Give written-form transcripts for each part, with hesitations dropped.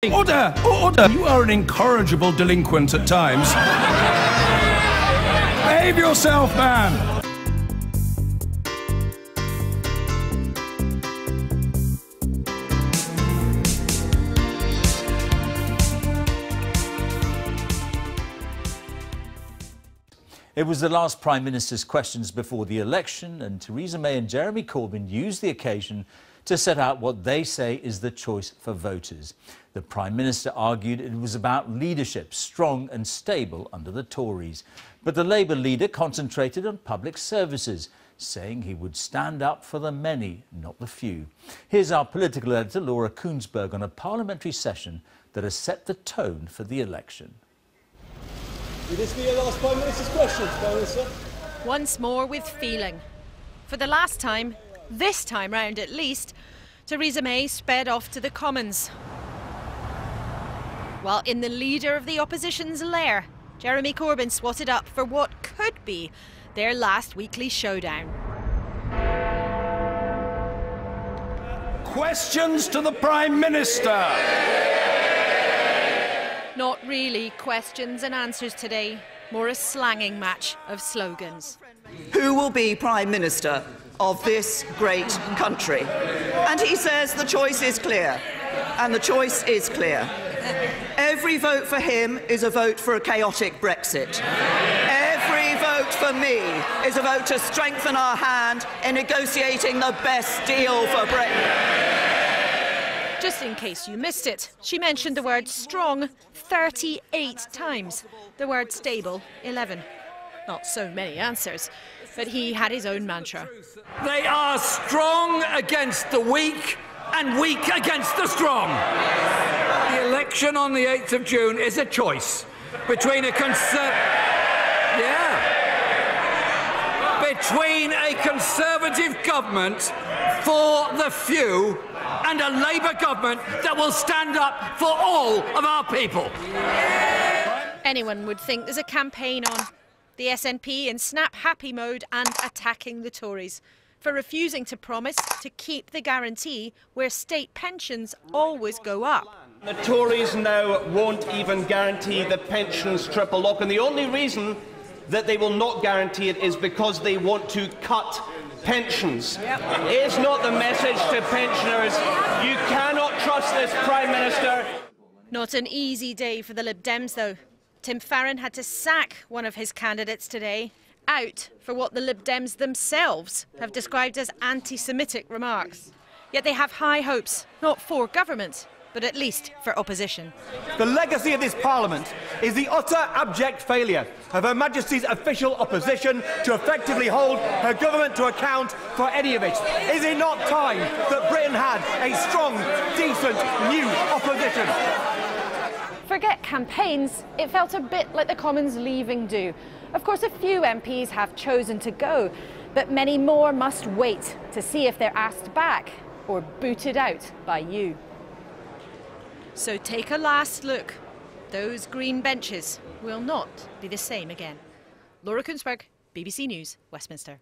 Order! Order! You are an incorrigible delinquent at times. Behave yourself, man! It was the last Prime Minister's questions before the election, and Theresa May and Jeremy Corbyn used the occasion to set out what they say is the choice for voters. The Prime Minister argued it was about leadership, strong and stable under the Tories. But the Labour leader concentrated on public services, saying he would stand up for the many, not the few. Here's our political editor, Laura Koonsberg, on a parliamentary session that has set the tone for the election. Will this be your last Prime Minister's questions, Prime Minister? Once more with feeling. For the last time, this time round at least, Theresa May sped off to the Commons. While in the leader of the opposition's lair, Jeremy Corbyn swatted up for what could be their last weekly showdown. Questions to the Prime Minister! Not really questions and answers today, more a slanging match of slogans. Who will be Prime Minister of this great country? And he says the choice is clear, and the choice is clear. Every vote for him is a vote for a chaotic Brexit. Every vote for me is a vote to strengthen our hand in negotiating the best deal for Britain. Just in case you missed it, she mentioned the word strong 38 times, the word stable 11. Not so many answers, but he had his own mantra. They are strong against the weak and weak against the strong. The election on the 8th of June is a choice between a Conservative government for the few and a Labour government that will stand up for all of our people. Anyone would think there's a campaign on. The SNP in snap happy mode and attacking the Tories for refusing to promise to keep the guarantee where state pensions always go up. The Tories now won't even guarantee the pensions triple lock, and the only reason that they will not guarantee it is because they want to cut pensions. It's not the message to pensioners. You cannot trust this Prime Minister. Not an easy day for the Lib Dems, though. Tim Farron had to sack one of his candidates today, out for what the Lib Dems themselves have described as anti-Semitic remarks. Yet they have high hopes, not for government, but at least for opposition. The legacy of this Parliament is the utter abject failure of Her Majesty's official opposition to effectively hold her government to account for any of it. Is it not time that Britain had a strong, decent, new opposition? Forget campaigns, it felt a bit like the Commons leaving do. Of course, a few MPs have chosen to go, but many more must wait to see if they're asked back or booted out by you. So take a last look. Those green benches will not be the same again. Laura Koonsberg, BBC News, Westminster.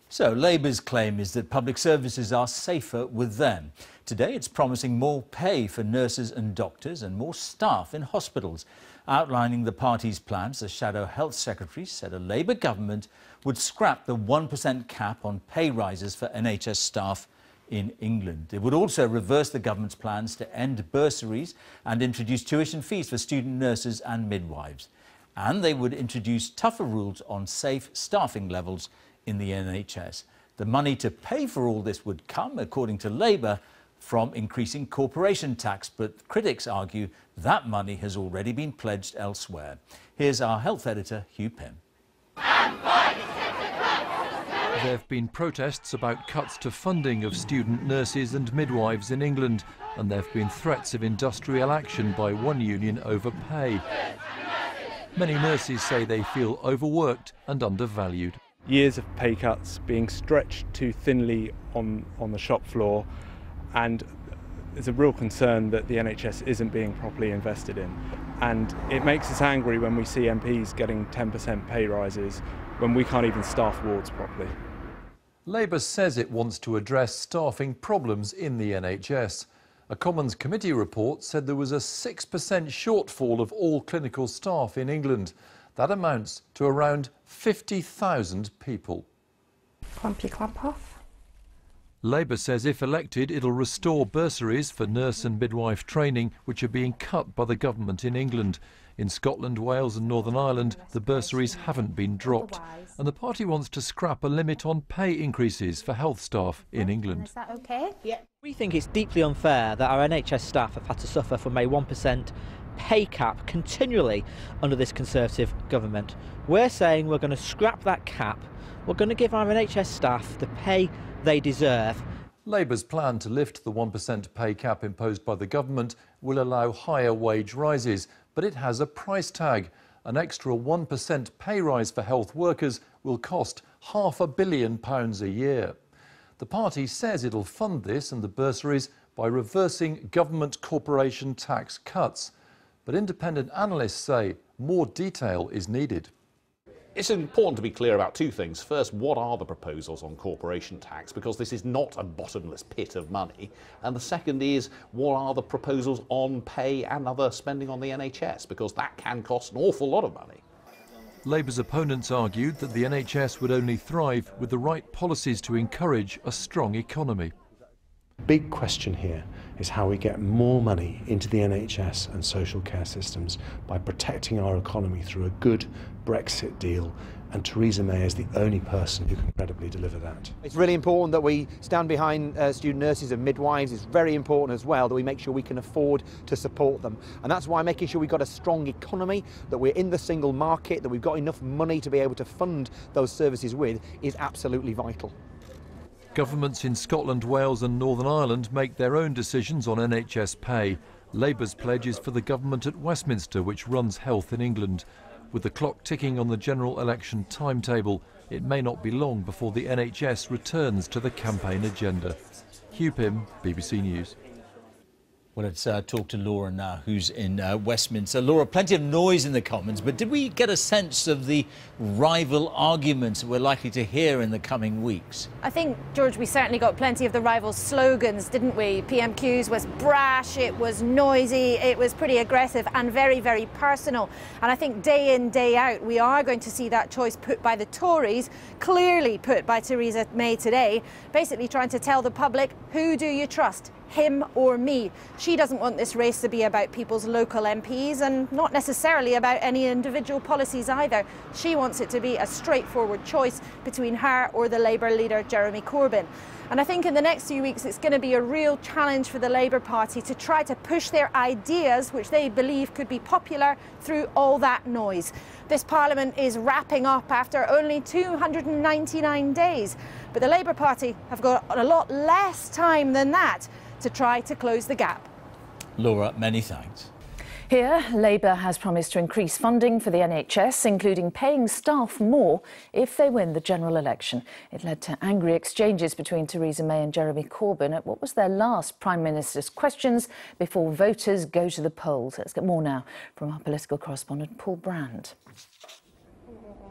So Labour's claim is that public services are safer with them. Today it's promising more pay for nurses and doctors and more staff in hospitals. Outlining the party's plans, the Shadow Health Secretary said a Labour government would scrap the 1% cap on pay rises for NHS staff in England. It would also reverse the government's plans to end bursaries and introduce tuition fees for student nurses and midwives. And they would introduce tougher rules on safe staffing levels in the NHS. The money to pay for all this would come, according to Labour, from increasing corporation tax, but critics argue that money has already been pledged elsewhere. Here's our health editor, Hugh Pym. There have been protests about cuts to funding of student nurses and midwives in England, and there have been threats of industrial action by one union over pay. Many nurses say they feel overworked and undervalued. Years of pay cuts, being stretched too thinly on the shop floor, and there's a real concern that the NHS isn't being properly invested in. And it makes us angry when we see MPs getting 10% pay rises when we can't even staff wards properly. Labour says it wants to address staffing problems in the NHS. A Commons committee report said there was a 6% shortfall of all clinical staff in England. That amounts to around 50,000 people. Clumpy clump off. Labour says if elected, it'll restore bursaries for nurse and midwife training, which are being cut by the government in England. In Scotland, Wales and Northern Ireland, the bursaries haven't been dropped. And the party wants to scrap a limit on pay increases for health staff in England. Is that OK? Yeah. We think it's deeply unfair that our NHS staff have had to suffer from a 1% pay cap continually under this Conservative government. We're saying we're going to scrap that cap. We're going to give our NHS staff the pay they deserve. Labour's plan to lift the 1% pay cap imposed by the government will allow higher wage rises, but it has a price tag. An extra 1% pay rise for health workers will cost £500 million a year. The party says it'll fund this and the bursaries by reversing government corporation tax cuts. But independent analysts say more detail is needed. It's important to be clear about two things. First, what are the proposals on corporation tax? Because this is not a bottomless pit of money. And the second is, what are the proposals on pay and other spending on the NHS? Because that can cost an awful lot of money. Labour's opponents argued that the NHS would only thrive with the right policies to encourage a strong economy. Big question here is how we get more money into the NHS and social care systems by protecting our economy through a good Brexit deal, and Theresa May is the only person who can credibly deliver that. It's really important that we stand behind student nurses and midwives. It's very important as well that we make sure we can afford to support them, and that's why making sure we've got a strong economy, that we're in the single market, that we've got enough money to be able to fund those services with is absolutely vital. Governments in Scotland, Wales and Northern Ireland make their own decisions on NHS pay. Labour's pledge is for the government at Westminster, which runs health in England. With the clock ticking on the general election timetable, it may not be long before the NHS returns to the campaign agenda. Hugh Pym, BBC News. Well, let's talk to Laura now, who's in Westminster. Laura, plenty of noise in the Commons, but did we get a sense of the rival arguments that we're likely to hear in the coming weeks? I think, George, we certainly got plenty of the rival slogans, didn't we? PMQs was brash, it was noisy, it was pretty aggressive and very, very personal. And I think day in, day out, we are going to see that choice put by the Tories, clearly put by Theresa May today, basically trying to tell the public, who do you trust? Him or me. She doesn't want this race to be about people's local MPs and not necessarily about any individual policies either. She wants it to be a straightforward choice between her or the Labour leader Jeremy Corbyn. And I think in the next few weeks it's going to be a real challenge for the Labour Party to try to push their ideas, which they believe could be popular, through all that noise. This Parliament is wrapping up after only 299 days, but the Labour Party have got a lot less time than that to try to close the gap. Laura, many thanks. Here, Labour has promised to increase funding for the NHS, including paying staff more if they win the general election. It led to angry exchanges between Theresa May and Jeremy Corbyn at what was their last Prime Minister's questions before voters go to the polls. Let's get more now from our political correspondent Paul Brand.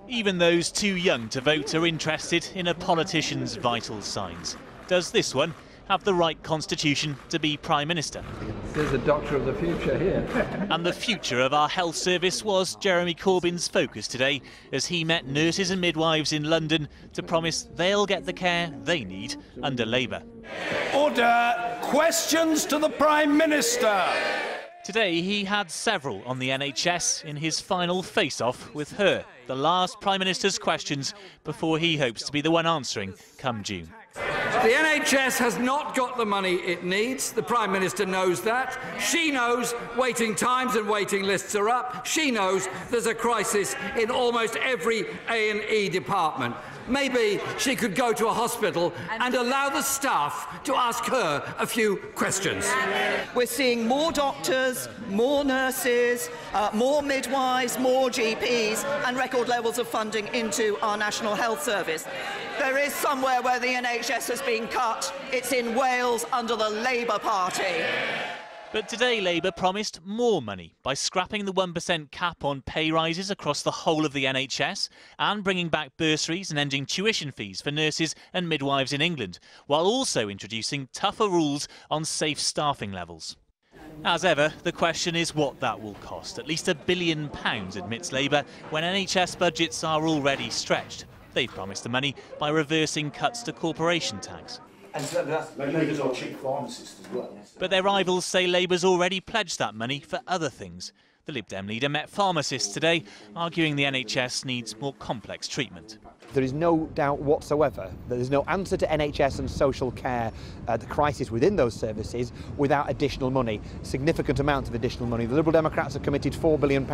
Even those too young to vote are interested in a politician's vital signs. Does this one have the right constitution to be Prime Minister? There's a doctor of the future here. And the future of our health service was Jeremy Corbyn's focus today as he met nurses and midwives in London to promise they'll get the care they need under Labour. Order! Questions to the Prime Minister! Today he had several on the NHS in his final face-off with her, the last Prime Minister's questions before he hopes to be the one answering come June. The NHS has not got the money it needs. The Prime Minister knows that. She knows waiting times and waiting lists are up. She knows there's a crisis in almost every A&E department. Maybe she could go to a hospital and allow the staff to ask her a few questions. We're seeing more doctors, more nurses, more midwives, more GPs, and record levels of funding into our National Health Service. There is somewhere where the NHS has been cut. It's in Wales under the Labour Party. But today Labour promised more money by scrapping the 1% cap on pay rises across the whole of the NHS and bringing back bursaries and ending tuition fees for nurses and midwives in England, while also introducing tougher rules on safe staffing levels. As ever, the question is what that will cost. At least £1 billion, admits Labour, when NHS budgets are already stretched. They've promised the money by reversing cuts to corporation tax. And so that's Labour's our chief pharmacist as well. But their rivals say Labour's already pledged that money for other things. The Lib Dem leader met pharmacists today, arguing the NHS needs more complex treatment. There is no doubt whatsoever that there's no answer to NHS and social care, the crisis within those services, without additional money, significant amounts of additional money. The Liberal Democrats have committed £4 billion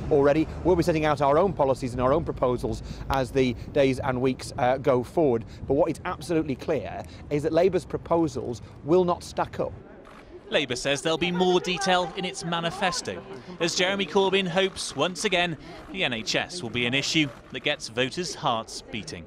already. We'll be setting out our own policies and our own proposals as the days and weeks go forward. But what is absolutely clear is that Labour's proposals will not stack up. Labour says there'll be more detail in its manifesto, as Jeremy Corbyn hopes, once again, the NHS will be an issue that gets voters' hearts beating.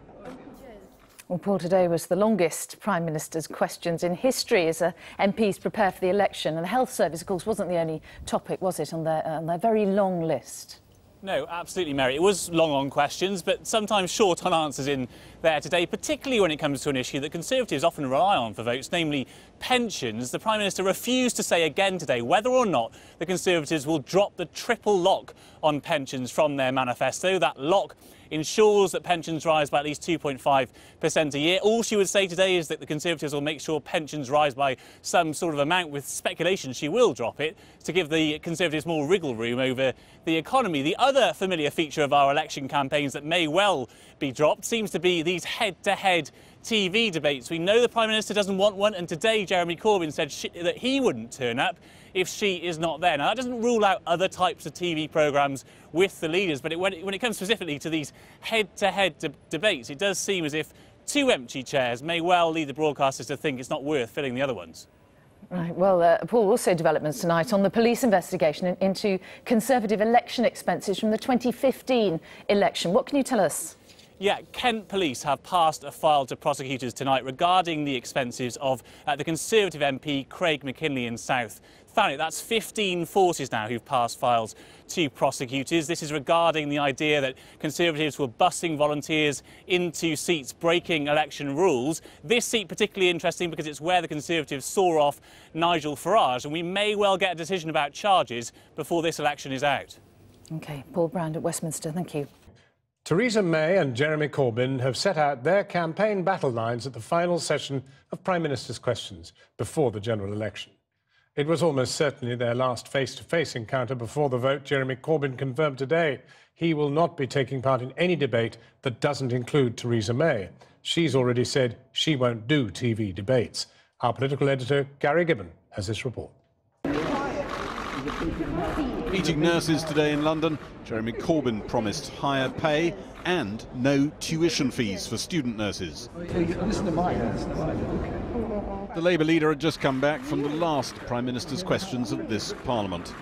Well, Paul, today was the longest Prime Minister's questions in history as MPs prepare for the election. And the health service, of course, wasn't the only topic, was it, on their very long list? No, absolutely, Mary. It was long on questions, but sometimes short on answers in there today, particularly when it comes to an issue that Conservatives often rely on for votes, namely pensions. The Prime Minister refused to say again today whether or not the Conservatives will drop the triple lock on pensions from their manifesto. That lock ensures that pensions rise by at least 2.5% a year. All she would say today is that the Conservatives will make sure pensions rise by some sort of amount, with speculation she will drop it, to give the Conservatives more wriggle room over the economy. The other familiar feature of our election campaigns that may well be dropped seems to be these head-to-head TV debates. We know the Prime Minister doesn't want one, and today Jeremy Corbyn said that he wouldn't turn up if she is not there. Now, that doesn't rule out other types of TV programmes with the leaders, but when it comes specifically to these head-to-head debates, it does seem as if two empty chairs may well lead the broadcasters to think it's not worth filling the other ones. Right, well, Paul, also developments tonight on the police investigation into Conservative election expenses from the 2015 election. What can you tell us? Yeah, Kent Police have passed a file to prosecutors tonight regarding the expenses of the Conservative MP Craig McKinley in South Thanet. That's 15 forces now who've passed files to prosecutors. This is regarding the idea that Conservatives were busing volunteers into seats, breaking election rules. This seat particularly interesting because it's where the Conservatives saw off Nigel Farage, and we may well get a decision about charges before this election is out. OK, Paul Brand at Westminster, thank you. Theresa May and Jeremy Corbyn have set out their campaign battle lines at the final session of Prime Minister's Questions before the general election. It was almost certainly their last face-to-face encounter before the vote. Jeremy Corbyn confirmed today he will not be taking part in any debate that doesn't include Theresa May. She's already said she won't do TV debates. Our political editor, Gary Gibbon, has this report. Meeting nurses today in London, Jeremy Corbyn promised higher pay and no tuition fees for student nurses. Listen to my answer. The Labour leader had just come back from the last Prime Minister's Questions at this Parliament.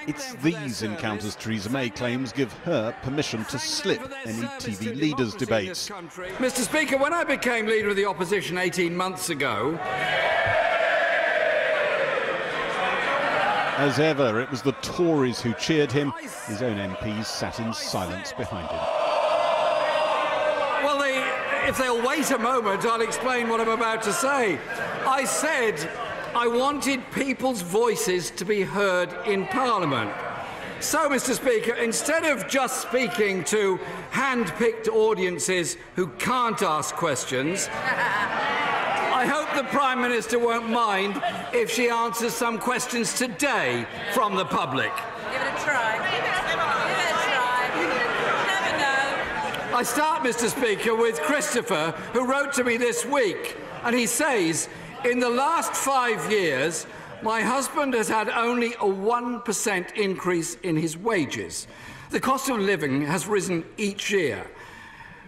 It's these encounters Theresa May claims give her permission to slip any TV leaders' debates. Mr. Speaker, when I became Leader of the Opposition 18 months ago... As ever, it was the Tories who cheered him. His own MPs sat in silence behind him. Well, if they'll wait a moment, I'll explain what I'm about to say. I said I wanted people's voices to be heard in Parliament. So, Mr. Speaker, instead of just speaking to hand-picked audiences who can't ask questions, I hope the Prime Minister won't mind if she answers some questions today from the public. Give it a try. Give it a try. You never know. I start, Mr. Speaker, with Christopher, who wrote to me this week, and he says, in the last 5 years, my husband has had only a 1% increase in his wages. The cost of living has risen each year.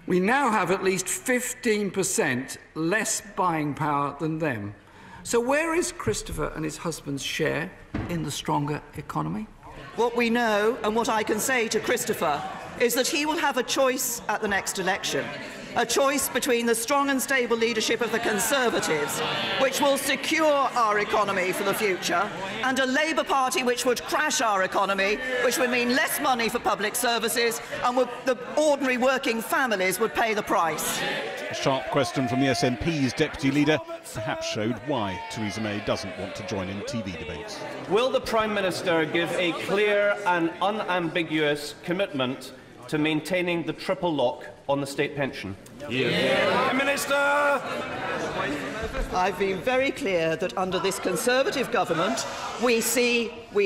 We now have at least 15% less buying power than them. So where is Christopher and his husband's share in the stronger economy? What we know, and what I can say to Christopher, is that he will have a choice at the next election. A choice between the strong and stable leadership of the Conservatives, which will secure our economy for the future, and a Labour Party which would crash our economy, which would mean less money for public services, and the ordinary working families would pay the price. A sharp question from the SNP's deputy leader perhaps showed why Theresa May doesn't want to join in TV debates. Will the Prime Minister give a clear and unambiguous commitment to maintaining the triple lock on the state pension? Yeah. Minister! I've been very clear that under this Conservative government, we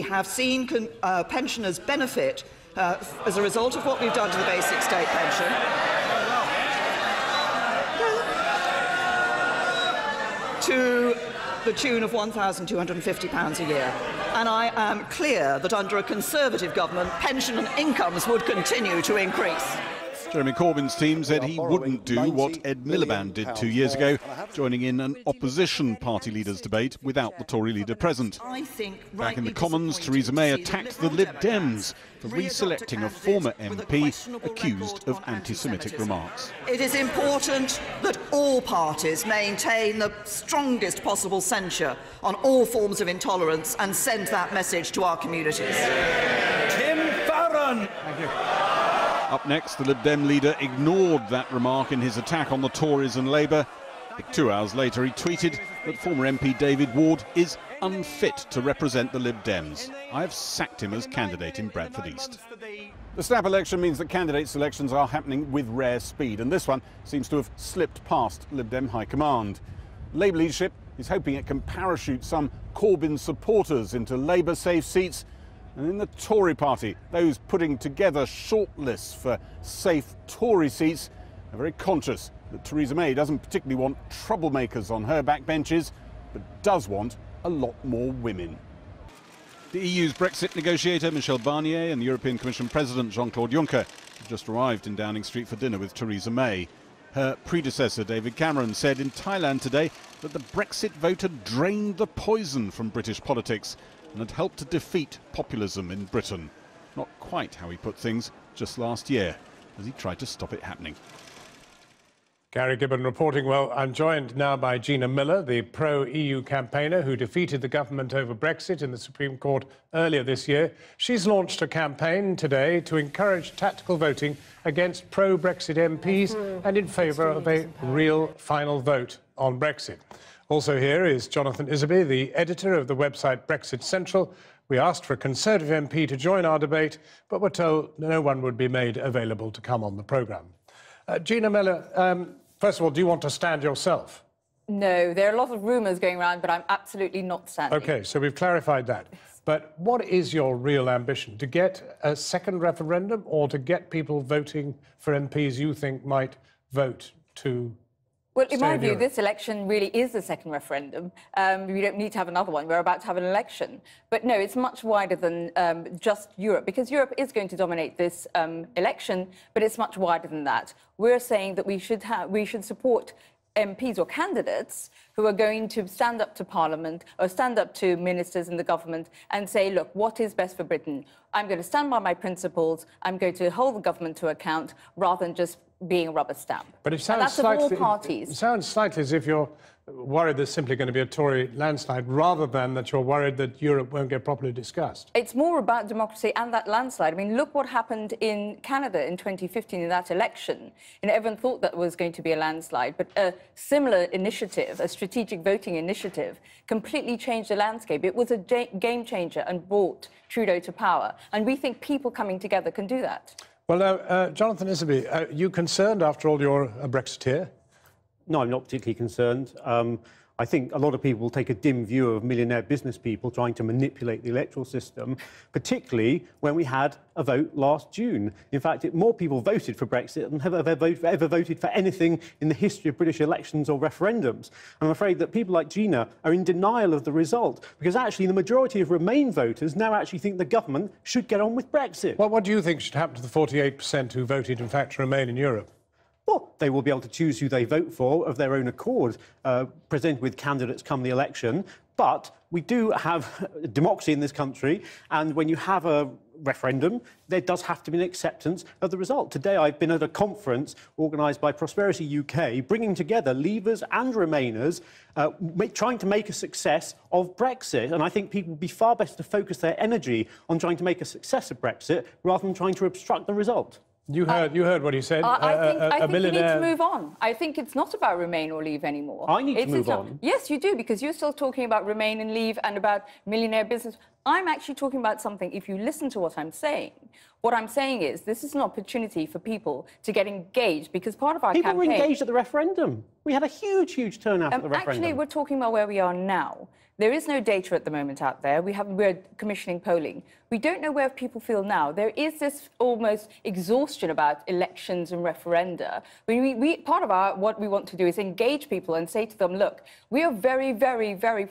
have seen pensioners benefit as a result of what we've done to the basic state pension. To the tune of £1,250 a year. And I am clear that under a Conservative government, pension and incomes would continue to increase. Jeremy Corbyn's team said he wouldn't do what Ed Miliband did 2 years ago, joining in an opposition party leaders debate without the Tory leader present. Back in the Commons, Theresa May attacked the Lib Dems for reselecting a former MP accused of anti-Semitic remarks. It is important that all parties maintain the strongest possible censure on all forms of intolerance and send that message to our communities. Tim Farron! Thank you. Up next, the Lib Dem leader ignored that remark in his attack on the Tories and Labour. But 2 hours later, he tweeted that former MP David Ward is unfit to represent the Lib Dems. I have sacked him as candidate in Bradford East. The snap election means that candidate selections are happening with rare speed, and this one seems to have slipped past Lib Dem high command. Labour leadership is hoping it can parachute some Corbyn supporters into Labour-safe seats. And in the Tory party, those putting together shortlists for safe Tory seats are very conscious that Theresa May doesn't particularly want troublemakers on her backbenches, but does want a lot more women. The EU's Brexit negotiator Michel Barnier and the European Commission President Jean-Claude Juncker have just arrived in Downing Street for dinner with Theresa May. Her predecessor David Cameron said in Thailand today that the Brexit vote had drained the poison from British politics and had helped to defeat populism in Britain. Not quite how he put things just last year, as he tried to stop it happening. Gary Gibbon reporting. Well, I'm joined now by Gina Miller, the pro-EU campaigner who defeated the government over Brexit in the Supreme Court earlier this year. She's launched a campaign today to encourage tactical voting against pro-Brexit MPs and in favour of a real final vote on Brexit. Also here is Jonathan Isaby, the editor of the website Brexit Central. We asked for a Conservative MP to join our debate, but were told no one would be made available to come on the programme. Gina Miller, first of all, do you want to stand yourself? No, there are a lot of rumours going around, but I'm absolutely not standing. OK, so we've clarified that. But what is your real ambition? To get a second referendum or to get people voting for MPs you think might vote to... Well, in my view, this election really is the second referendum. We don't need to have another one. We're about to have an election. But no, it's much wider than just Europe, because Europe is going to dominate this election, but it's much wider than that. We're saying that we should support MPs or candidates who are going to stand up to Parliament or stand up to ministers in the government and say, look, what is best for Britain? I'm going to stand by my principles. I'm going to hold the government to account rather than just being a rubber stamp. But it sounds that's slightly, of all parties. It sounds slightly as if you're worried there's simply going to be a Tory landslide rather than that you're worried that Europe won't get properly discussed. It's more about democracy and that landslide. I mean, look what happened in Canada in 2015 in that election. And everyone thought that was going to be a landslide, but a similar initiative, a strategic voting initiative, completely changed the landscape. It was a game changer and brought Trudeau to power. And we think people coming together can do that. Well, now, Jonathan Isaby, are you concerned, after all, you're a Brexiteer? No, I'm not particularly concerned. I think a lot of people will take a dim view of millionaire business people trying to manipulate the electoral system, particularly when we had a vote last June. In fact, more people voted for Brexit than have ever voted for anything in the history of British elections or referendums. I'm afraid that people like Gina are in denial of the result, because actually the majority of Remain voters now actually think the government should get on with Brexit. Well, what do you think should happen to the 48% who voted, in fact, to remain in Europe? Well, they will be able to choose who they vote for of their own accord, presented with candidates come the election. But we do have democracy in this country, and when you have a referendum, there does have to be an acceptance of the result. Today, I've been at a conference organised by Prosperity UK, bringing together Leavers and Remainers, trying to make a success of Brexit. And I think people would be far better to focus their energy on trying to make a success of Brexit rather than trying to obstruct the result. You heard what he said. I think you need to move on. I think it's not about Remain or Leave anymore. I need to move on. Yes, you do, because you're still talking about Remain and Leave and about millionaire business. I'm actually talking about something, if you listen to what I'm saying is this is an opportunity for people to get engaged, because part of our campaign... People were engaged at the referendum. We had a huge, huge turnout at the referendum. Actually, we're talking about where we are now. There is no data at the moment out there. We're commissioning polling. We don't know where people feel now. There is this almost exhaustion about elections and referenda. Part of what we want to do is engage people and say to them, look, we are very, very, very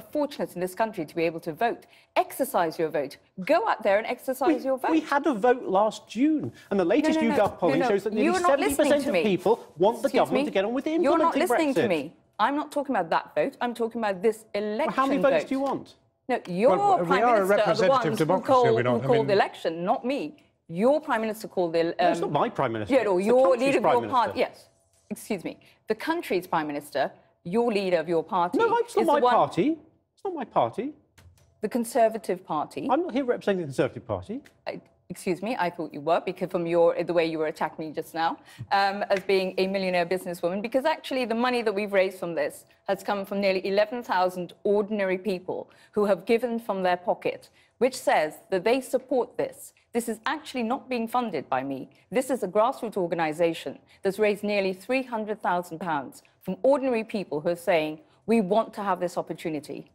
fortunate in this country to be able to vote. Exercise your vote. Go out there and exercise your vote. We had a vote last June, and the latest YouGov polling shows that nearly 70% of people want the government to get on with the implementing Brexit. You're not listening to me. I'm not talking about that vote. I'm talking about this election vote. How many votes do you want? No, your Prime Minister are the ones who called the election, not me. Your Prime Minister called the... No, it's not my Prime Minister. Yeah, or your leader of your party. Yes, excuse me. The country's Prime Minister, your leader of your party... No, it's not my party. It's not my party. The Conservative Party... I'm not here representing the Conservative Party. Excuse me, I thought you were, because from the way you were attacking me just now, as being a millionaire businesswoman, because actually the money that we've raised from this has come from nearly 11,000 ordinary people who have given from their pocket, which says that they support this. This is actually not being funded by me. This is a grassroots organisation that's raised nearly £300,000 from ordinary people who are saying, we want to have this opportunity.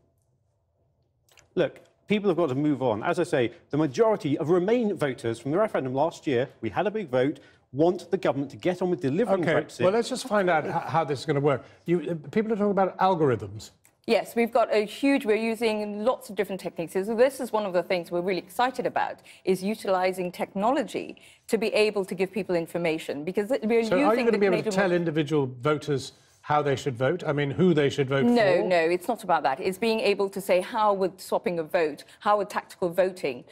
Look, people have got to move on. As I say, the majority of Remain voters from the referendum last year, we had a big vote, want the government to get on with delivering Brexit. Well, let's just find out how this is going to work. People are talking about algorithms. Yes, we're using lots of different techniques. So this is one of the things we're really excited about, is utilising technology to be able to give people information, because we're using... So are you going to be able to tell individual voters how they should vote? I mean, who they should vote for? No, it's not about that. It's being able to say how would swapping a vote, how would tactical voting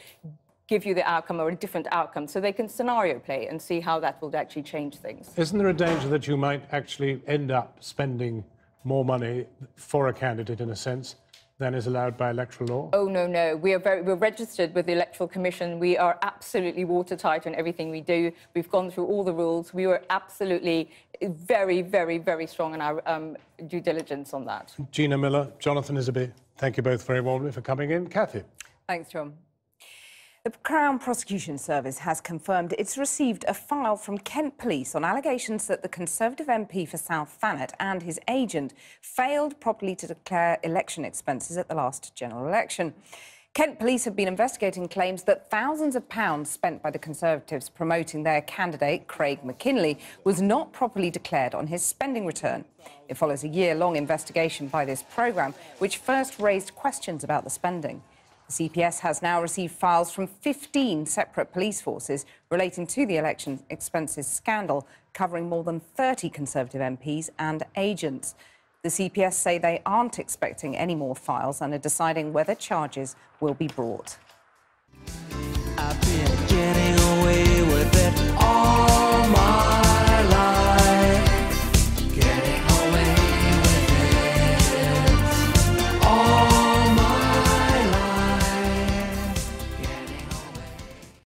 give you the outcome or a different outcome, so they can scenario play and see how that will actually change things. Isn't there a danger that you might actually end up spending more money for a candidate, in a sense, than is allowed by electoral law? Oh, no. We're registered with the Electoral Commission. We are absolutely watertight in everything we do. We've gone through all the rules. We were absolutely very, very, very strong in our due diligence on that. Gina Miller, Jonathan Isserby, thank you both very warmly for coming in. Cathy. Thanks, John. The Crown Prosecution Service has confirmed it's received a file from Kent Police on allegations that the Conservative MP for South Thanet and his agent failed properly to declare election expenses at the last general election. Kent Police have been investigating claims that thousands of pounds spent by the Conservatives promoting their candidate, Craig McKinley, was not properly declared on his spending return. It follows a year-long investigation by this programme, which first raised questions about the spending. The CPS has now received files from 15 separate police forces relating to the election expenses scandal, covering more than 30 Conservative MPs and agents. The CPS say they aren't expecting any more files and are deciding whether charges will be brought.